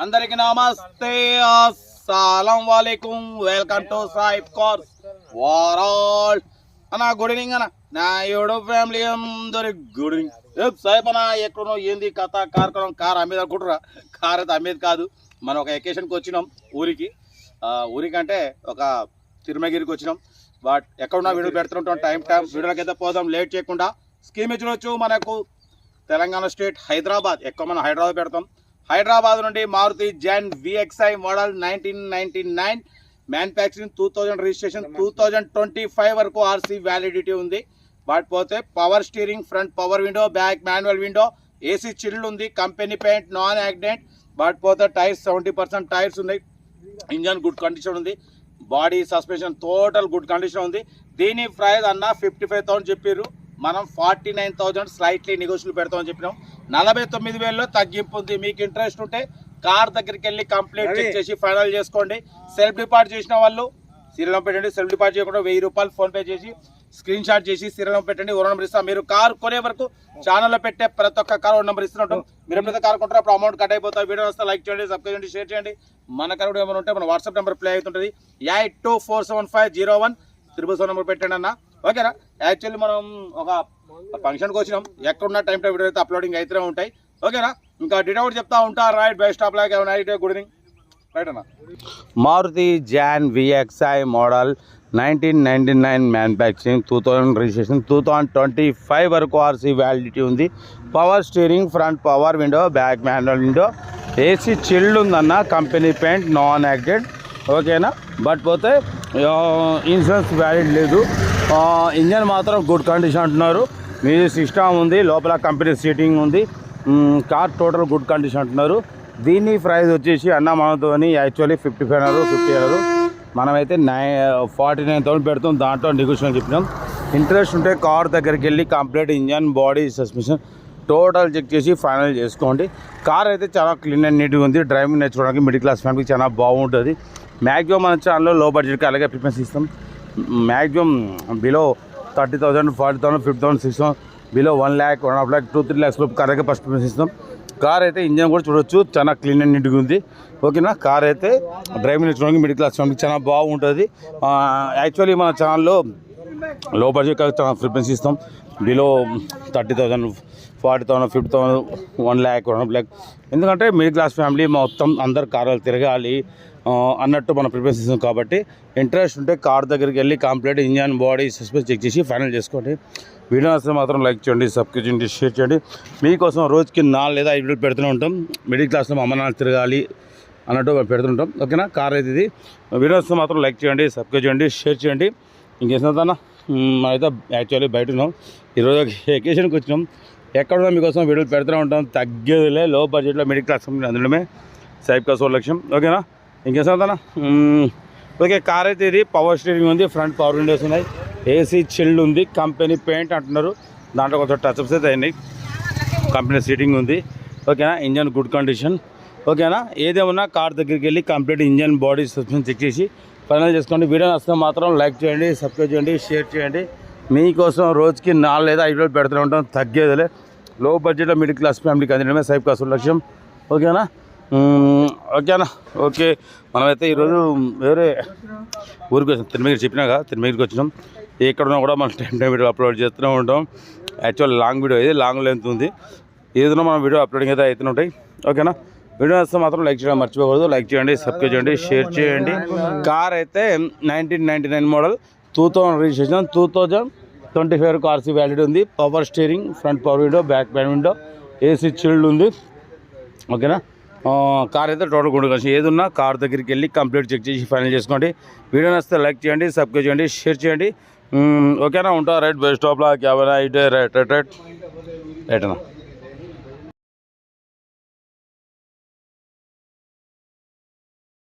అందరికి నమస్తే, అస్సలం వాలేకుం. వెల్కమ్ టు సాయిబ్ కార్స్ వరల్డ్ అన్న. గుడ్ ఈవినింగ్ అన్న. నా యూట్యూబ్ ఫ్యామిలీ అందరి గుడ్ ఈవినింగ్. సాయిబ్ అన్న ఎక్కడున్నావు, ఏంది కథ? కార్ అమ్మేది అనుకుంటురా? కార్ అయితే అమ్మేది కాదు. మనం ఒక ఎకేషన్కి వచ్చినాం ఊరికంటే ఒక తిరుమగిరికి వచ్చినాం. బట్ ఎక్కడున్నా వీడియో పెడుతుంటాం టైం వీడియోలకి అయితే పోదాం లేట్ చేయకుండా. స్కీమ్ ఇచ్చవచ్చు మనకు తెలంగాణ స్టేట్ హైదరాబాద్. ఎక్కువ మనం హైదరాబాద్ పెడతాం. హైదరాబాద్ నుండి Maruti Zen VXi model 1999 manufacturing 2000 registration 2025 వరకు RC వ్యాలిడిటీ ఉంది. బట్ పోతే power steering, front power window, back manual window, AC chilled ఉంది, company paint, non accident. But పోతే టైర్స్ 70% టైర్స్ ఉన్నాయి. ఇంజన్ గుడ్ కండిషన్ ఉంది. Body suspension total good condition ఉంది. దీని price అన్న 55,000 చెప్పారు. మనం 49,000 స్లైట్లీ నెగోషియబుల్ పెడతామని చెప్పినాం. 49,000లో తగ్గింపు ఉంది. మీకు ఇంట్రెస్ట్ ఉంటే కార్ దగ్గరికి వెళ్ళి కంప్లీట్ చెక్ చేసి ఫైనల్ చేసుకోండి. సెల్ఫ్ డిపాజిట్ చేసిన వాళ్ళు సీరియల్ పెట్టండి. సెల్ఫ్ డిపాజిట్ చేయకుండా 1000 రూపాయలు ఫోన్పే చేసి స్క్రీన్ షాట్ చేసి సీరియల్ పెట్టండి. ఓ నెంబర్ ఇస్తాం. మీరు కార్ కొనే వరకు ఛానల్లో పెట్టే ప్రతి ఒక్క కార్ ఓ నెంబర్ ఇస్తుంటాం. మీరు ఎప్పుడైతే కార్ కొంటారో అప్పుడు అమౌంట్ కట్ అయిపోతాయి. వీడియో వస్తే లైక్ చేయండి, సబ్స్క్రైబ్ చేయండి, షేర్ చేయండి. మన కార్ కూడా ఏమైనా ఉంటే మన వాట్సాప్ నెంబర్ ప్లే అవుతుంటుంది. 82475017 నెంబర్ పెట్టండి అన్న. ఓకేనా? యాక్చువల్లీ మనం ఒక ఫంక్షన్కి వచ్చినాం. ఎక్కడున్న టైం వీడియో అయితే అప్లోడింగ్ అయితేనే ఉంటాయి. ఓకేనా? ఇంకా డీటెయిల్ చెప్తా ఉంటా. రైట్ బై స్టాప్ లాగా నైట్ గుడ్ ఈవినింగ్. రైట్ అన్న. Maruti Zen VXi model 1999 manufacturing 2000 registration 2025 వరకు RC వ్యాలిడిటీ ఉంది. Power steering, front power window, back manual window, AC chilled ఉందన్న, కంపెనీ పెయింట్, నాన్ యాక్సిడెంట్. ఓకేనా? బట్ పోతే ఇన్సూరెన్స్ వ్యాలిడ్ లేదు. Engine మాత్రం good condition అంటున్నారు. Music system ఉంది, లోపల కంపెనీ సీటింగ్ ఉంది. కార్ టోటల్ గుడ్ కండిషన్ అంటున్నారు. దీని ప్రైస్ వచ్చేసి అన్న మనతో యాక్చువల్లీ 55 అన్నారు, 50 అన్నారు. మనమైతే 49,000 పెడతాం. దాంట్లో నెగోషియేషన్ చెప్పినాం. ఇంట్రెస్ట్ ఉంటే కార్ దగ్గరికి వెళ్ళి complete engine, body, suspension total check చేసి ఫైనల్ చేసుకోండి. కార్ అయితే చాలా క్లీన్ అండ్ నీట్గా ఉంది. డ్రైవింగ్ నేర్చుకోవడానికి మిడిల్ క్లాస్ ఫ్యామిలీకి చాలా బాగుంటుంది. మ్యాక్సిమం మన ఛానల్లో లో బడ్జెట్కి అలాగే ప్రిఫరెన్స్ ఇస్తాం. Maximum below 30,000, 40,000, 50,000, 60,000, below 1 lakh, 1.5 lakh, 2-3 lakhs లోపు కార్ అయితే ఫస్ట్ ప్రిఫరెన్స్ ఇస్తాం. కార్ అయితే ఇంజన్ కూడా చూడొచ్చు, చాలా క్లీన్ అండ్ నీట్గా ఉంది. ఓకేనా? కార్ అయితే డ్రైవింగ్ నేర్చుకోవడానికి మిడిల్ క్లాస్ ఫ్యామిలీకి చాలా బాగుంటుంది. యాక్చువల్లీ మన ఛానల్లో లో బడ్జెట్ చాలా ప్రిఫరెన్స్ ఇస్తాం. Below 30,000, 40,000, 50,000, 1 lakh, 1.5 lakh. ఎందుకంటే మిడిల్ క్లాస్ ఫ్యామిలీ మొత్తం అందరు కార్లు తిరగాలి అన్నట్టు మనం ప్రిఫరెన్స్ ఇస్తాం. కాబట్టి ఇంట్రెస్ట్ ఉంటే కార్ దగ్గరికి వెళ్ళి complete engine, body, suspension check చేసి ఫైనల్ చేసుకోండి. వీడియో వస్తే మాత్రం లైక్ చేయండి, సబ్స్క్రైబ్ చేయండి, షేర్ చేయండి. మీకోసం రోజుకి 4 లేదా 5 వీడియోలు పెడుతూనే ఉంటాం. మిడిల్ క్లాస్లో మా అమ్మ నాన్న తిరగాలి అన్నట్టు పెడుతుంటాం. ఓకేనా? కార్ అయితే ఇది. వీడియో వస్తే మాత్రం లైక్ చేయండి, సబ్స్క్రైబ్ చేయండి, షేర్ చేయండి. ఇంకేందన్నా అయితే యాక్చువల్లీ బయట ఉన్నాం. ఈరోజు ఎకేషన్కి వచ్చినాం. ఎక్కడున్నా మీకోసం వీడియోలు పెడుతూనే ఉంటాం. తగ్గేదిలే. లో బడ్జెట్లో మిడిల్ క్లాస్ అందులోనే సాయిబ్ కార్స్ లక్ష్యం. ఓకేనా? ఇంకేందన్నా ఓకే. కార్ అయితే ఇది పవర్ స్టీరింగ్ ఉంది, ఫ్రంట్ పవర్ విండోస్ ఉన్నాయి, AC చిల్డ్ ఉంది, కంపెనీ పెయింట్ అంటున్నారు. దాంట్లో కొంచెం టచ్అప్స్ అయితే అయినాయి. కంపెనీ సీటింగ్ ఉంది. ఓకేనా? Engine good condition. ఓకేనా? ఏదేమన్నా కార్ దగ్గరికి వెళ్ళి complete engine, body, suspension check చేసి ఫైనల్ చేసుకోండి. వీడియో వస్తే మాత్రం లైక్ చేయండి, సబ్స్క్రైబ్ చేయండి, షేర్ చేయండి. మీకోసం రోజుకి 4 లేదా 5 వీడియోలు పెడుతూనే ఉంటాం. తగ్గేదిలే. లో బడ్జెట్లో మిడిల్ క్లాస్ ఫ్యామిలీకి అందించడమే సాయిబ్ కార్స్ లక్ష్యం. ఓకేనా? ఓకేనా? ఓకే. మనమైతే ఈరోజు వేరే ఊరికి వచ్చినాం. తిరుమగిరి చెప్పినాగా, తిరుమగిరికి వచ్చినాం. ఎక్కడున్నా కూడా మనం టైం వీడియో అప్లోడ్ చేస్తూనే ఉంటాం. యాక్చువల్ లాంగ్ వీడియో ఇది, లాంగ్ లెంత్ ఉంది. ఏదైనా మనం వీడియో అప్లోడింగ్ అయితే అవుతూనే ఉంటాయి. ఓకేనా? వీడియో వస్తే మాత్రం లైక్ చేయడం మర్చిపోకూడదు. లైక్ చేయండి, సబ్స్క్రైబ్ చేయండి, షేర్ చేయండి. కార్ అయితే 1999 మోడల్, 2000 రిజిస్ట్రేషన్, 2025 వరకు RC వ్యాలిడ్ ఉంది. Power steering, front power window, back pan window, AC chilled ఉంది. ఓకేనా? కార్ అయితే టోటల్ గుడ్ కలిసి ఏదున్నా కార్ దగ్గరికి వెళ్ళి కంప్లీట్ చెక్ చేసి ఫైనల్ చేసుకోండి. వీడియో నచ్చితే లైక్ చేయండి, సబ్స్క్రైబ్ చేయండి, షేర్ చేయండి. ఓకేనా? ఉంటా. రైట్ బై స్టాప్లా క్యాబనా ఇటే రైట్ రైట్ రైట్ రైట్ అన్న.